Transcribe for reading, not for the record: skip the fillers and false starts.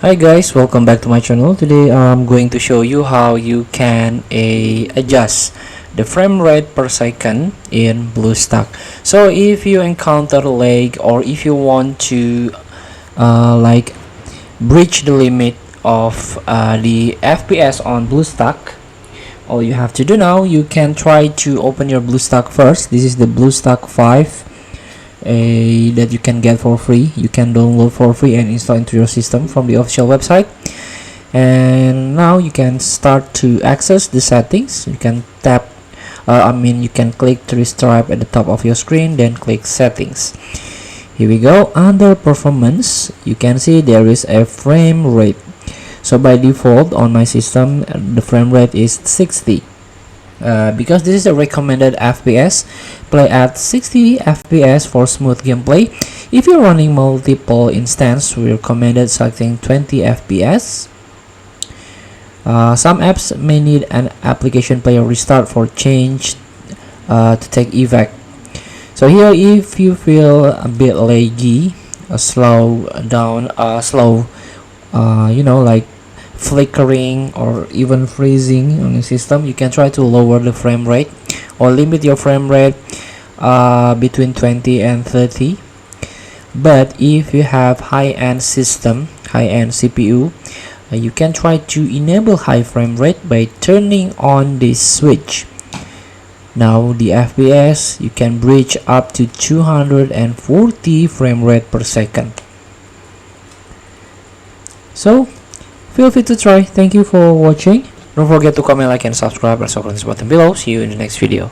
Hi guys, welcome back to my channel. Today I'm going to show you how you can adjust the frame rate per second in BlueStacks. So if you encounter lag or if you want to like breach the limit of the FPS on BlueStacks, all you have to do now, you can try to open your BlueStacks first. This is the BlueStacks 5 that you can get for free. You can download for free and install into your system from the official website. And now you can start to access the settings. You can tap you can click three stripe at the top of your screen, then click settings. Here we go. Under performance, you can see there is a frame rate. So by default on my system, the frame rate is 60. Because this is a recommended FPS, play at 60 FPS for smooth gameplay. If you're running multiple instances, we recommended selecting 20 FPS. Some apps may need an application player restart for change to take effect. So here, if you feel a bit laggy, slow down, like flickering or even freezing on the system, you can try to lower the frame rate or limit your frame rate between 20 and 30. But if you have high-end system, high-end CPU, you can try to enable high frame rate by turning on this switch. Now the FPS, you can reach up to 240 frame rate per second. So feel free to try. Thank you for watching. Don't forget to comment, like, and subscribe, and click this button below. See you in the next video.